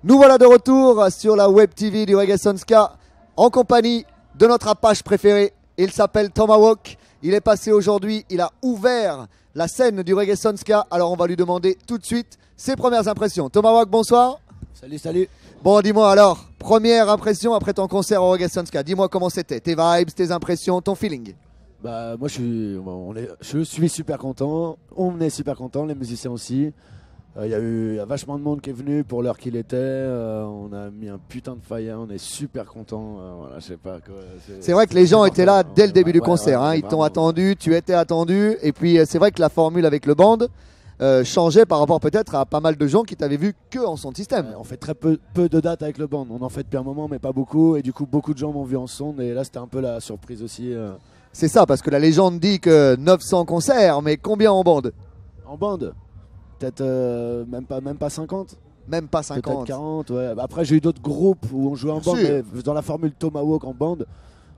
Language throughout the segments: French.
Nous voilà de retour sur la web TV du Reggae Ska en compagnie de notre Apache préféré. Il s'appelle Tomahawk. Il est passé aujourd'hui, il a ouvert la scène du Reggae Ska. Alors on va lui demander tout de suite ses premières impressions. Tomahawk, bonsoir. Salut, salut. Bon, dis-moi alors, première impression après ton concert au Reggae Ska. Dis-moi comment c'était, tes vibes, tes impressions, ton feeling. Bah moi je suis super content, on est super content, les musiciens aussi. Il y a vachement de monde qui est venu pour l'heure qu'il était. On a mis un putain de fire, on est super content. Voilà, je sais pas quoi. C'est vrai que les gens étaient là dès le début du concert. Ouais, ils t'ont attendu, tu étais attendu. Et puis c'est vrai que la formule avec le band changeait par rapport peut-être à pas mal de gens qui t'avaient vu que en son système. On fait très peu de dates avec le band. On en fait depuis un moment, mais pas beaucoup. Et du coup, beaucoup de gens m'ont vu en son. Et là, c'était un peu la surprise aussi. C'est ça, parce que la légende dit que 900 concerts, mais combien en bande? En bande peut-être même pas 50. Même pas 50. Peut-être 40, ouais. Après, j'ai eu d'autres groupes où on jouait en bande, mais dans la formule Tomahawk en bande,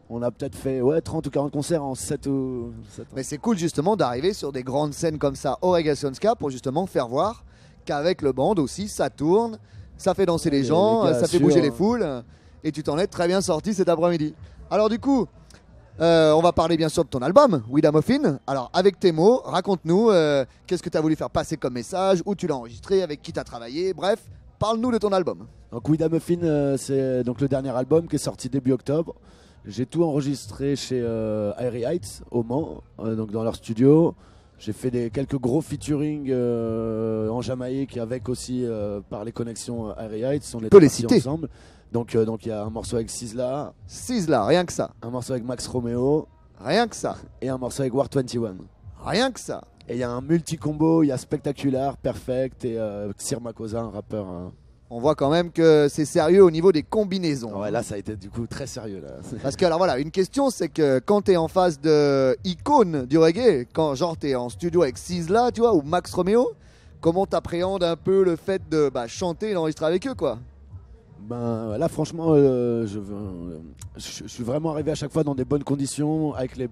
on a peut-être fait 30 ou 40 concerts en 7 ans. Mais c'est cool justement d'arriver sur des grandes scènes comme ça au Reggae Ska pour justement faire voir qu'avec le band aussi, ça tourne, ça fait danser les gens, gars, ça fait bouger les foules, et tu t'en es très bien sorti cet après-midi. Alors du coup, on va parler bien sûr de ton album, With a Muffin. Alors avec tes mots, raconte-nous qu'est-ce que tu as voulu faire passer comme message, où tu l'as enregistré, avec qui tu as travaillé, bref, parle-nous de ton album. Donc With a Muffin, c'est donc le dernier album qui est sorti début octobre. J'ai tout enregistré chez Airy Heights au Mans, donc dans leur studio. J'ai fait quelques gros featuring en Jamaïque avec aussi par les connexions Airy Heights. On était partis ensemble. Donc il y a un morceau avec Sizzla. Sizzla, rien que ça. Un morceau avec Max Romeo. Rien que ça. Et un morceau avec War 21. Rien que ça. Et il y a un multi-combo, il y a Spectacular, Perfect et Sir Makosa, un rappeur. On voit quand même que c'est sérieux au niveau des combinaisons. Ouais, là ça a été du coup très sérieux. Là. Parce que alors voilà, une question c'est que quand tu es en face de icônes du reggae, quand genre tu es en studio avec Sizzla, tu vois, ou Max Romeo, comment t'appréhendes un peu le fait de chanter et d'enregistrer avec eux, quoi? Ben là franchement je suis vraiment arrivé à chaque fois dans des bonnes conditions avec les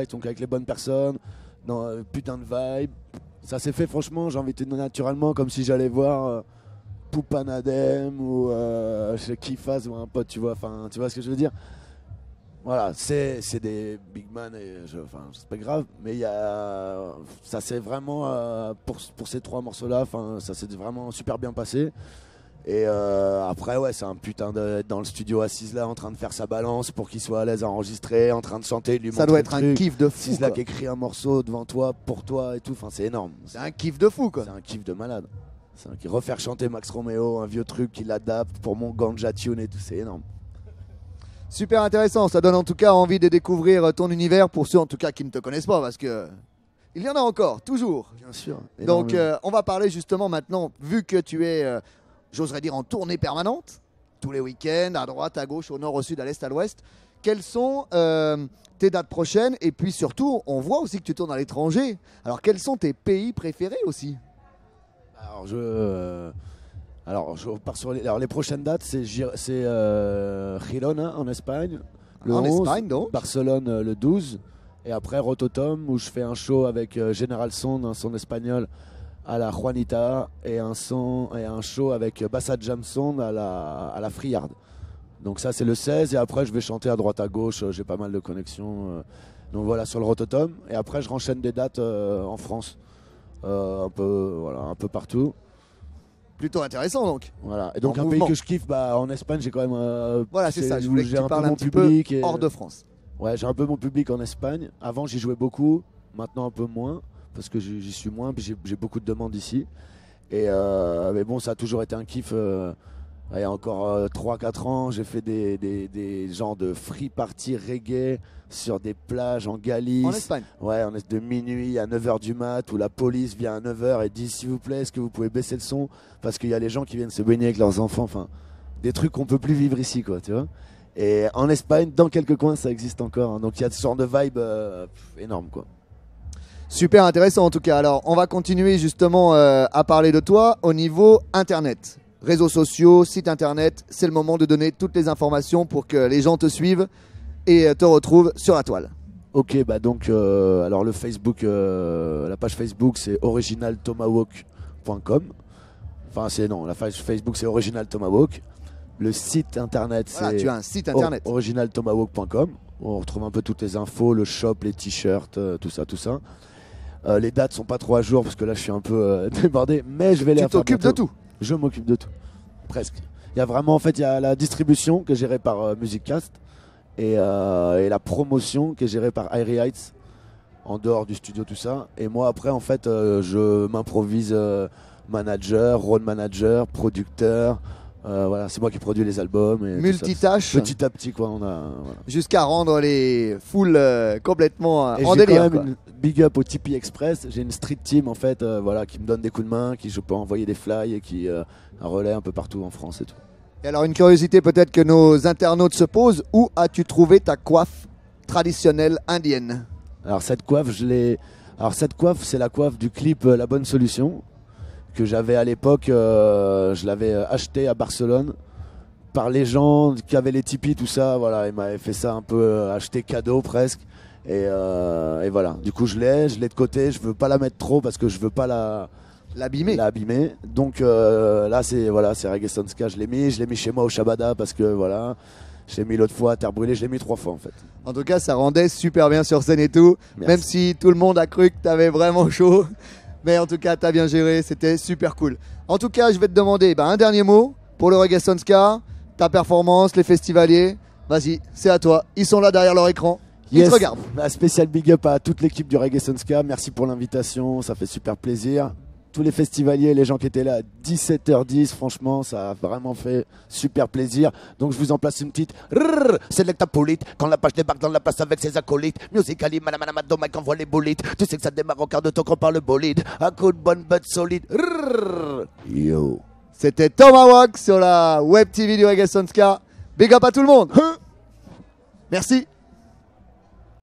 donc avec les bonnes personnes, dans putain de vibe. Ça s'est fait franchement, j'ai envie de dire naturellement, comme si j'allais voir Poupanadem ou chez Kifaz ou un pote, tu vois, enfin tu vois ce que je veux dire. Voilà, c'est des big man et c'est pas grave, mais ça c'est vraiment pour ces trois morceaux là, ça s'est vraiment super bien passé. Et après, ouais, c'est un putain d'être dans le studio à Sizzla en train de faire sa balance pour qu'il soit à l'aise à enregistrer, en train de chanter, lui ça doit être un kiff de fou. Sizzla qui écrit un morceau devant toi, pour toi et tout, c'est énorme. C'est un kiff de fou, quoi. C'est un kiff de malade. C'est refaire chanter Max Romeo, un vieux truc qu'il adapte pour mon ganja tune et tout, c'est énorme. Super intéressant, ça donne en tout cas envie de découvrir ton univers pour ceux en tout cas qui ne te connaissent pas, parce que il y en a encore, toujours. Bien sûr. Donc on va parler justement maintenant, vu que tu es... j'oserais dire en tournée permanente, tous les week-ends, à droite, à gauche, au nord, au sud, à l'est, à l'ouest. Quelles sont tes dates prochaines? Et puis surtout, on voit aussi que tu tournes à l'étranger. Alors quels sont tes pays préférés aussi? Alors je pars sur les prochaines dates, c'est Girona en Espagne, le 11, Espagne, donc. Barcelone le 12, et après Rototom où je fais un show avec General Sound, un son espagnol, à la Juanita, et un show avec Bassad Jamson à la Friard. Donc ça c'est le 16, et après je vais chanter à droite à gauche, j'ai pas mal de connexions. Donc voilà, sur le Rototom, et après je renchaîne des dates en France, un peu partout. Plutôt intéressant donc. Voilà, et donc un pays que je kiffe, en Espagne j'ai quand même... voilà, c'est ça, je voulais que tu parles un petit peu hors de France. Ouais, j'ai un peu mon public en Espagne. Avant j'y jouais beaucoup, maintenant un peu moins, parce que j'y suis moins, puis j'ai beaucoup de demandes ici. Mais bon, ça a toujours été un kiff. Il y a encore 3-4 ans, j'ai fait des genres de free party reggae sur des plages en Galice. En Espagne? Ouais, on est de minuit à 9h du mat, où la police vient à 9h et dit s'il vous plaît, est-ce que vous pouvez baisser le son? Parce qu'il y a les gens qui viennent se baigner avec leurs enfants. Des trucs qu'on peut plus vivre ici, quoi, tu vois. Et en Espagne, dans quelques coins, ça existe encore. Hein. Donc il y a ce genre de vibe énorme, quoi. Super intéressant en tout cas. Alors on va continuer justement à parler de toi au niveau internet. Réseaux sociaux, site internet, c'est le moment de donner toutes les informations pour que les gens te suivent et te retrouvent sur la toile. Ok, donc alors le Facebook, la page Facebook c'est originaltomahawk.com. Enfin, c'est non, la page Facebook c'est Original Tomahawk. Le site internet Voilà, c'est tu as un site internet. originaltomahawk.com. On retrouve un peu toutes les infos, le shop, les t-shirts, tout ça, tout ça. Les dates sont pas trop à jour parce que là je suis un peu débordé, mais je vais les Tu refaire t'occupes de bientôt. tout. Je m'occupe de tout, presque. Il y a vraiment en fait il y a la distribution qui est gérée par Musiccast et la promotion qui est gérée par Airy Heights en dehors du studio tout ça. Et moi après en fait je m'improvise manager, road manager, producteur. Voilà, c'est moi qui produis les albums. Et tout ça. Multitâche. Petit à petit quoi, on a. Voilà. Jusqu'à rendre les foules complètement Et en j'ai délire. quand Quoi. même une big up au Tipeee Express. J'ai une street team en fait, voilà, qui me donne des coups de main, qui je peux envoyer des fly et qui un relais un peu partout en France et tout. Et alors une curiosité peut-être que nos internautes se posent, où as-tu trouvé ta coiffe traditionnelle indienne? Alors cette coiffe, c'est la coiffe du clip La Bonne Solution que j'avais à l'époque. Je l'avais acheté à Barcelone par les gens qui avaient les Tipeee, tout ça. Voilà, ils m'avaient fait ça un peu acheté cadeau presque. Et voilà. Du coup, je l'ai de côté. Je veux pas la mettre trop parce que je veux pas l'abîmer. Donc là, c'est Reggae Ska. Je l'ai mis chez moi au Shabada parce que voilà. Je l'ai mis l'autre fois à Terre Brûlée. Je l'ai mis 3 fois en fait. En tout cas, ça rendait super bien sur scène et tout. Merci. Même si tout le monde a cru que t'avais vraiment chaud. Mais en tout cas, t'as bien géré. C'était super cool. En tout cas, je vais te demander un dernier mot pour le Reggae Ska. Ta performance, les festivaliers. Vas-y, c'est à toi. Ils sont là derrière leur écran. Ils te regardent. Un spécial big up à toute l'équipe du Reggae Ska. Merci pour l'invitation. Ça fait super plaisir. Tous les festivaliers, les gens qui étaient là à 17h10, franchement, ça a vraiment fait super plaisir. Donc je vous en place une petite. Select Apolite, quand la page débarque dans la place avec ses acolytes. Musically, madame Mike envoie les bolides. Tu sais que ça démarre au quart de temps qu'on parle bolide. Un coup de bonne bête solide. Yo. C'était Tomahawk sur la web TV du Reggae Ska. Big up à tout le monde. Merci.